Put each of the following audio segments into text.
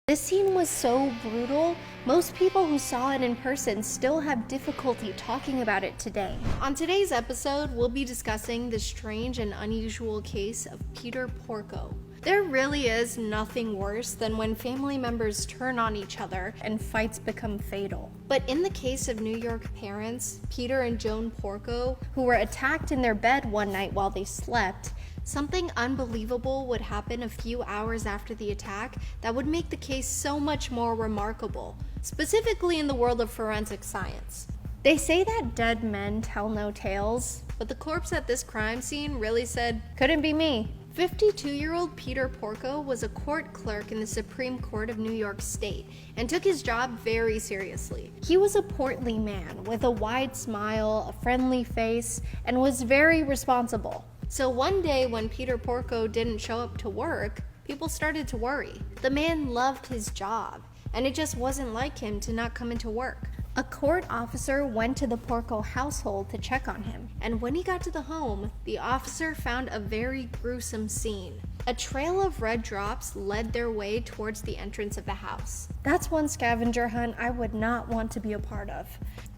This scene was so brutal, most people who saw it in person still have difficulty talking about it today. On today's episode, we'll be discussing the strange and unusual case of Peter Porco. There really is nothing worse than when family members turn on each other and fights become fatal. But in the case of New York parents, Peter and Joan Porco, who were attacked in their bed one night while they slept, something unbelievable would happen a few hours after the attack that would make the case so much more remarkable, specifically in the world of forensic science. They say that dead men tell no tales, but the corpse at this crime scene really said, "Couldn't be me." 52-year-old Peter Porco was a court clerk in the Supreme Court of New York State and took his job very seriously. He was a portly man with a wide smile, a friendly face, and was very responsible. So one day when Peter Porco didn't show up to work, people started to worry. The man loved his job, and it just wasn't like him to not come into work. A court officer went to the Porco household to check on him, and when he got to the home, the officer found a very gruesome scene. A trail of red drops led their way towards the entrance of the house. That's one scavenger hunt I would not want to be a part of.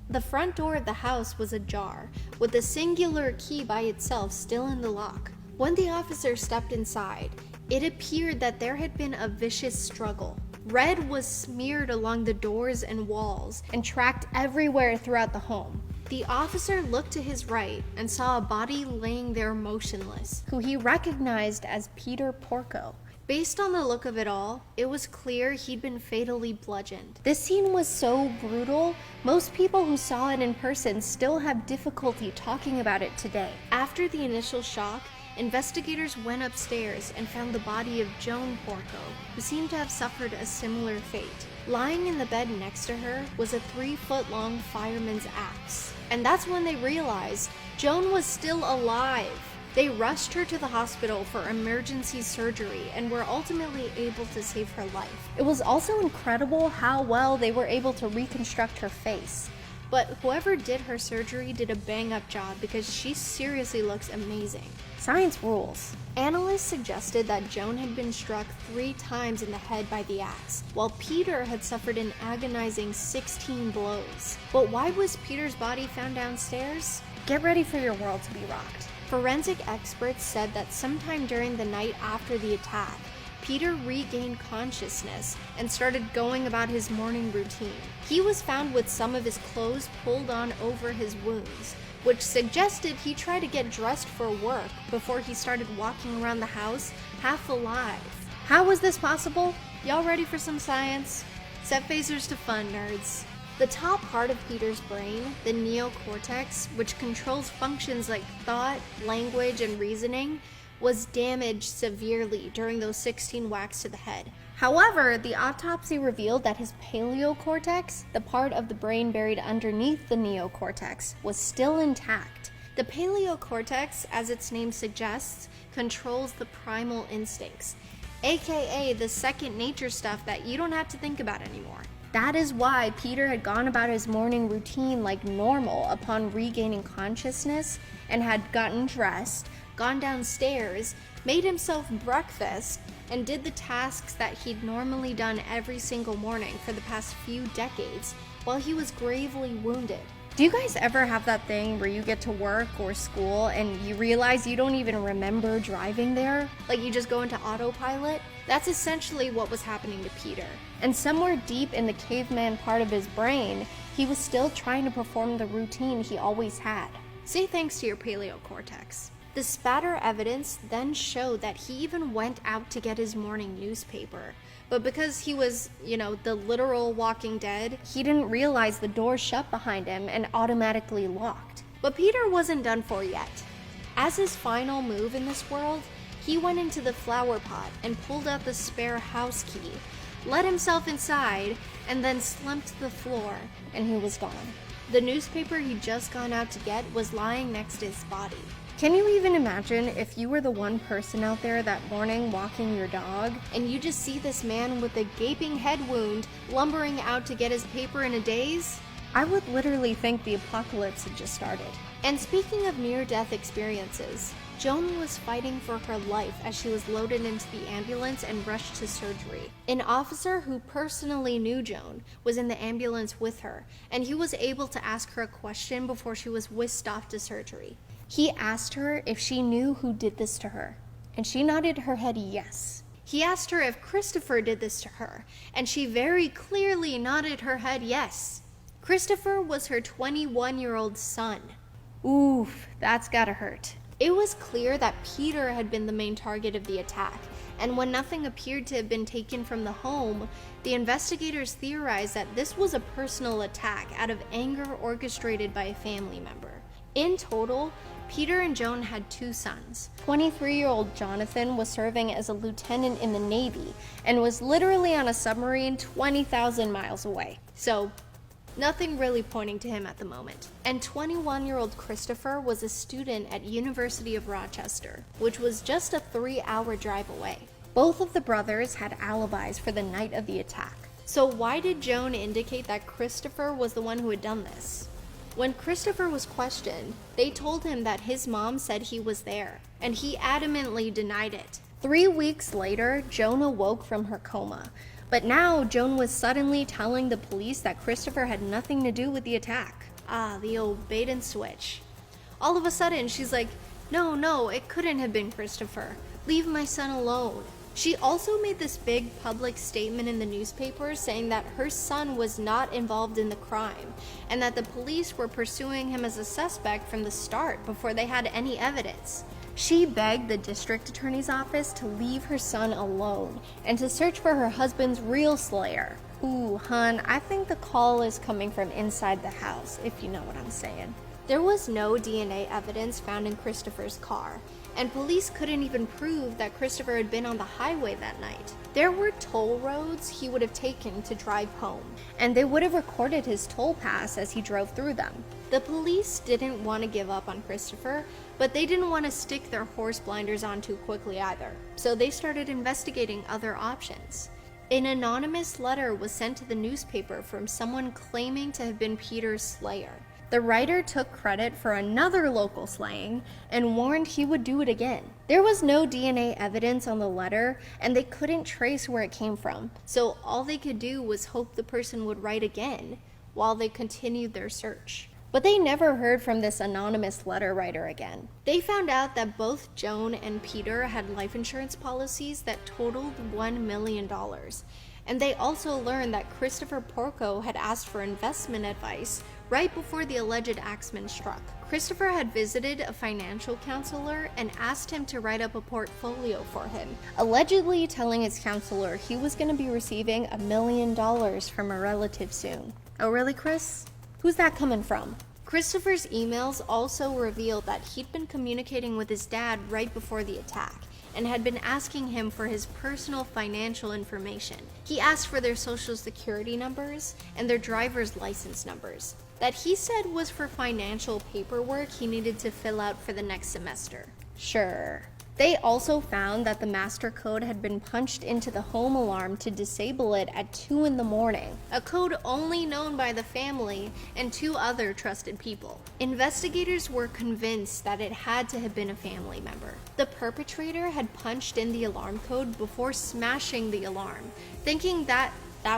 The front door of the house was ajar, with a singular key by itself still in the lock. When the officer stepped inside, it appeared that there had been a vicious struggle. Red was smeared along the doors and walls and tracked everywhere throughout the home. The officer looked to his right and saw a body laying there motionless, who he recognized as Peter Porco. Based on the look of it all, it was clear he'd been fatally bludgeoned. This scene was so brutal, most people who saw it in person still have difficulty talking about it today. After the initial shock, investigators went upstairs and found the body of Joan Porco, who seemed to have suffered a similar fate. Lying in the bed next to her was a 3-foot-long fireman's axe. And that's when they realized Joan was still alive. They rushed her to the hospital for emergency surgery and were ultimately able to save her life. It was also incredible how well they were able to reconstruct her face. But whoever did her surgery did a bang-up job because she seriously looks amazing. Science rules. Analysts suggested that Joan had been struck 3 times in the head by the axe, while Peter had suffered an agonizing 16 blows. But why was Peter's body found downstairs? Get ready for your world to be rocked. Forensic experts said that sometime during the night after the attack, Peter regained consciousness and started going about his morning routine. He was found with some of his clothes pulled on over his wounds, which suggested he tried to get dressed for work before he started walking around the house half alive. How was this possible? Y'all ready for some science? Set phasers to fun, nerds. The top part of Peter's brain, the neocortex, which controls functions like thought, language, and reasoning, was damaged severely during those 16 whacks to the head. However, the autopsy revealed that his paleocortex, the part of the brain buried underneath the neocortex, was still intact. The paleocortex, as its name suggests, controls the primal instincts, aka the second nature stuff that you don't have to think about anymore. That is why Peter had gone about his morning routine like normal upon regaining consciousness and had gotten dressed, gone downstairs, made himself breakfast, and did the tasks that he'd normally done every single morning for the past few decades while he was gravely wounded. Do you guys ever have that thing where you get to work or school and you realize you don't even remember driving there? Like you just go into autopilot? That's essentially what was happening to Peter. And somewhere deep in the caveman part of his brain, he was still trying to perform the routine he always had. Say thanks to your paleocortex. The spatter evidence then showed that he even went out to get his morning newspaper. But because he was, the literal Walking Dead, he didn't realize the door shut behind him and automatically locked. But Peter wasn't done for yet. As his final move in this world, he went into the flower pot and pulled out the spare house key, let himself inside, and then slumped to the floor, and he was gone. The newspaper he'd just gone out to get was lying next to his body. Can you even imagine if you were the one person out there that morning walking your dog, and you just see this man with a gaping head wound lumbering out to get his paper in a daze? I would literally think the apocalypse had just started. And speaking of near-death experiences, Joan was fighting for her life as she was loaded into the ambulance and rushed to surgery. An officer who personally knew Joan was in the ambulance with her, and he was able to ask her a question before she was whisked off to surgery. He asked her if she knew who did this to her, and she nodded her head yes. He asked her if Christopher did this to her, and she very clearly nodded her head yes. Christopher was her 21-year-old son. Oof, that's gotta hurt. It was clear that Peter had been the main target of the attack, and when nothing appeared to have been taken from the home, the investigators theorized that this was a personal attack out of anger orchestrated by a family member. In total, Peter and Joan had 2 sons. 23-year-old Jonathan was serving as a lieutenant in the Navy and was literally on a submarine 20,000 miles away. So, nothing really pointing to him at the moment. And 21-year-old Christopher was a student at University of Rochester, which was just a 3-hour drive away. Both of the brothers had alibis for the night of the attack. So why did Joan indicate that Christopher was the one who had done this? When Christopher was questioned, they told him that his mom said he was there, and he adamantly denied it. 3 weeks later, Joan awoke from her coma. But now, Joan was suddenly telling the police that Christopher had nothing to do with the attack. Ah, the old bait and switch. All of a sudden, she's like, no, it couldn't have been Christopher. Leave my son alone. She also made this big public statement in the newspaper saying that her son was not involved in the crime, and that the police were pursuing him as a suspect from the start before they had any evidence. She begged the district attorney's office to leave her son alone and to search for her husband's real slayer. Ooh, hun, I think the call is coming from inside the house, if you know what I'm saying. There was no DNA evidence found in Christopher's car, and police couldn't even prove that Christopher had been on the highway that night. There were toll roads he would have taken to drive home, and they would have recorded his toll pass as he drove through them. The police didn't want to give up on Christopher, but they didn't want to stick their horse blinders on too quickly either, so they started investigating other options. An anonymous letter was sent to the newspaper from someone claiming to have been Peter's slayer. The writer took credit for another local slaying and warned he would do it again. There was no DNA evidence on the letter, and they couldn't trace where it came from, so all they could do was hope the person would write again while they continued their search. But they never heard from this anonymous letter writer again. They found out that both Joan and Peter had life insurance policies that totaled $1 million. And they also learned that Peter Porco had asked for investment advice right before the alleged axeman struck. Christopher had visited a financial counselor and asked him to write up a portfolio for him, allegedly telling his counselor he was going to be receiving $1 million from a relative soon. Oh really, Chris? Who's that coming from? Christopher's emails also revealed that he'd been communicating with his dad right before the attack, and had been asking him for his personal financial information. He asked for their social security numbers and their driver's license numbers, that he said was for financial paperwork he needed to fill out for the next semester. Sure. They also found that the master code had been punched into the home alarm to disable it at 2 in the morning, a code only known by the family and 2 other trusted people. Investigators were convinced that it had to have been a family member. The perpetrator had punched in the alarm code before smashing the alarm, thinking that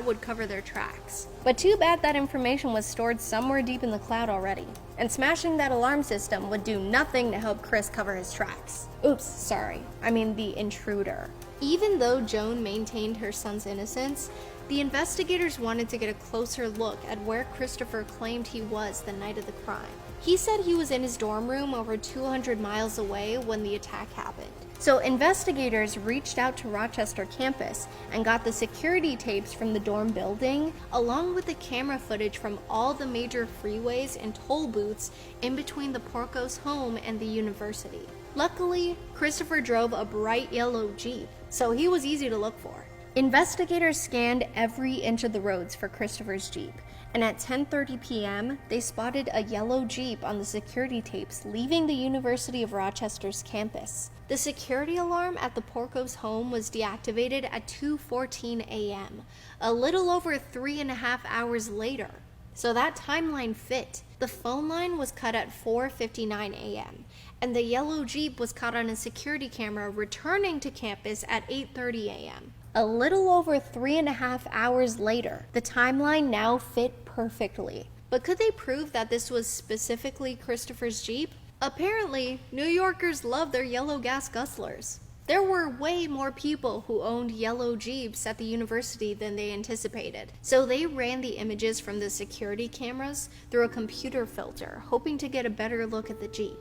would cover their tracks. But too bad that information was stored somewhere deep in the cloud already, and smashing that alarm system would do nothing to help Chris cover his tracks. Oops, sorry, I mean the intruder. Even though Joan maintained her son's innocence, the investigators wanted to get a closer look at where Christopher claimed he was the night of the crime. He said he was in his dorm room over 200 miles away when the attack happened. So investigators reached out to Rochester campus and got the security tapes from the dorm building, along with the camera footage from all the major freeways and toll booths in between the Porco's home and the university. Luckily, Christopher drove a bright yellow Jeep, so he was easy to look for. Investigators scanned every inch of the roads for Christopher's Jeep, and at 10:30 p.m., they spotted a yellow Jeep on the security tapes leaving the University of Rochester's campus. The security alarm at the Porco's home was deactivated at 2:14 a.m., a little over 3.5 hours later. So that timeline fit. The phone line was cut at 4:59 a.m., and the yellow Jeep was caught on a security camera returning to campus at 8:30 a.m. A little over 3.5 hours later, the timeline now fit perfectly. But could they prove that this was specifically Christopher's Jeep? Apparently, New Yorkers love their yellow gas guzzlers. There were way more people who owned yellow Jeeps at the university than they anticipated, so they ran the images from the security cameras through a computer filter, hoping to get a better look at the Jeep.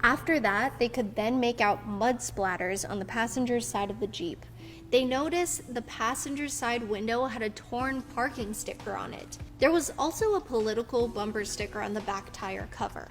After that, they could then make out mud splatters on the passenger side of the Jeep. They noticed the passenger side window had a torn parking sticker on it. There was also a political bumper sticker on the back tire cover.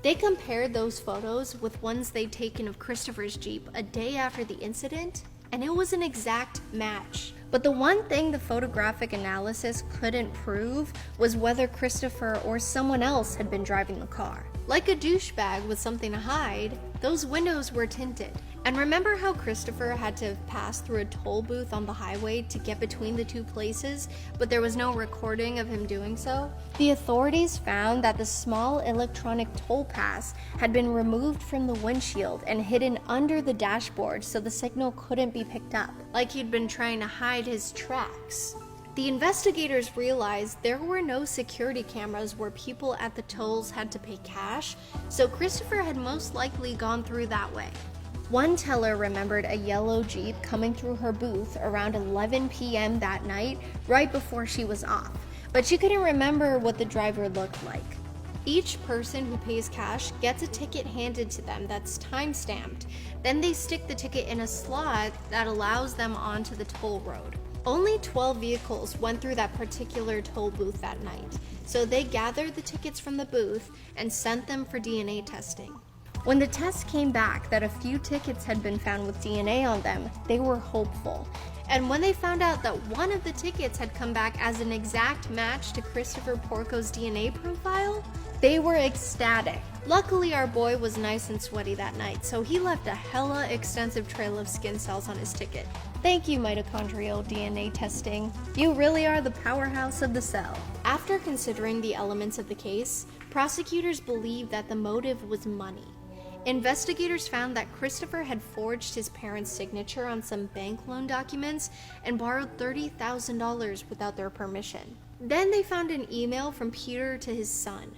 They compared those photos with ones they'd taken of Christopher's Jeep a day after the incident, and it was an exact match. But the one thing the photographic analysis couldn't prove was whether Christopher or someone else had been driving the car. Like a douchebag with something to hide, those windows were tinted. And remember how Christopher had to pass through a toll booth on the highway to get between the two places, but there was no recording of him doing so? The authorities found that the small electronic toll pass had been removed from the windshield and hidden under the dashboard so the signal couldn't be picked up, like he'd been trying to hide his tracks. The investigators realized there were no security cameras where people at the tolls had to pay cash, so Christopher had most likely gone through that way. One teller remembered a yellow Jeep coming through her booth around 11 p.m. that night, right before she was off, but she couldn't remember what the driver looked like. Each person who pays cash gets a ticket handed to them that's time-stamped. Then they stick the ticket in a slot that allows them onto the toll road. Only 12 vehicles went through that particular toll booth that night, so they gathered the tickets from the booth and sent them for DNA testing. When the test came back that a few tickets had been found with DNA on them, they were hopeful. And when they found out that one of the tickets had come back as an exact match to Christopher Porco's DNA profile, they were ecstatic. Luckily, our boy was nice and sweaty that night, so he left a hella extensive trail of skin cells on his ticket. Thank you, mitochondrial DNA testing. You really are the powerhouse of the cell. After considering the elements of the case, prosecutors believed that the motive was money. Investigators found that Christopher had forged his parents' signature on some bank loan documents and borrowed $30,000 without their permission. Then they found an email from Peter to his son.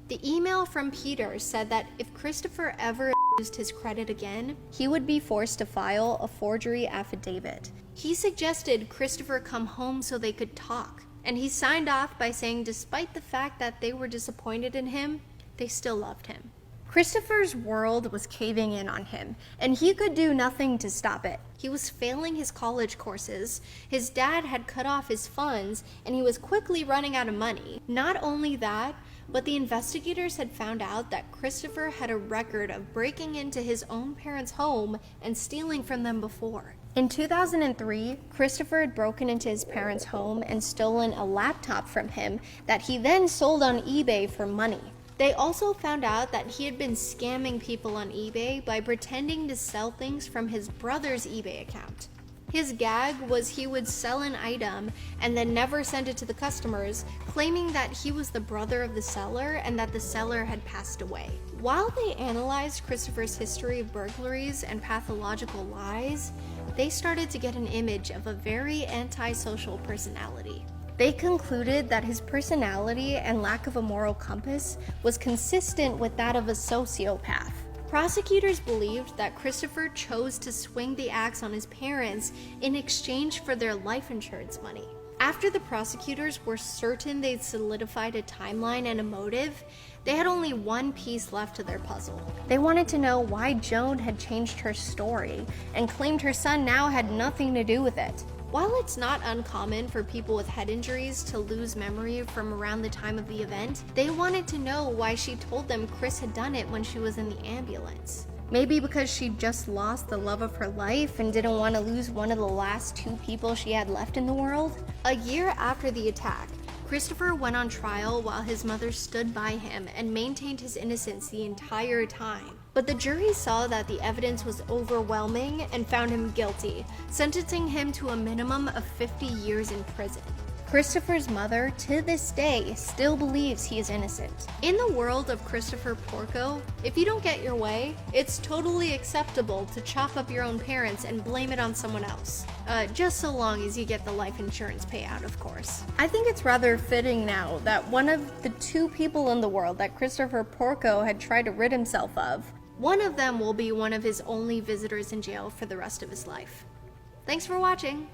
The email from Peter said that if Christopher ever used his credit again, he would be forced to file a forgery affidavit. He suggested Christopher come home so they could talk, and he signed off by saying despite the fact that they were disappointed in him, they still loved him. Christopher's world was caving in on him, and he could do nothing to stop it. He was failing his college courses, his dad had cut off his funds, and he was quickly running out of money. Not only that, but the investigators had found out that Christopher had a record of breaking into his own parents' home and stealing from them before. In 2003, Christopher had broken into his parents' home and stolen a laptop from him that he then sold on eBay for money. They also found out that he had been scamming people on eBay by pretending to sell things from his brother's eBay account. His gag was he would sell an item and then never send it to the customers, claiming that he was the brother of the seller and that the seller had passed away. While they analyzed Christopher's history of burglaries and pathological lies, they started to get an image of a very antisocial personality. They concluded that his personality and lack of a moral compass was consistent with that of a sociopath. Prosecutors believed that Christopher chose to swing the axe on his parents in exchange for their life insurance money. After the prosecutors were certain they'd solidified a timeline and a motive, they had only one piece left to their puzzle. They wanted to know why Joan had changed her story and claimed her son now had nothing to do with it. While it's not uncommon for people with head injuries to lose memory from around the time of the event, they wanted to know why she told them Chris had done it when she was in the ambulance. Maybe because she just lost the love of her life and didn't want to lose one of the last two people she had left in the world? A year after the attack, Christopher went on trial while his mother stood by him and maintained his innocence the entire time. But the jury saw that the evidence was overwhelming and found him guilty, sentencing him to a minimum of 50 years in prison. Christopher's mother, to this day, still believes he is innocent. In the world of Christopher Porco, if you don't get your way, it's totally acceptable to chop up your own parents and blame it on someone else. Just so long as you get the life insurance payout, of course. I think it's rather fitting now that one of the two people in the world that Christopher Porco had tried to rid himself of, one of them will be one of his only visitors in jail for the rest of his life. Thanks for watching!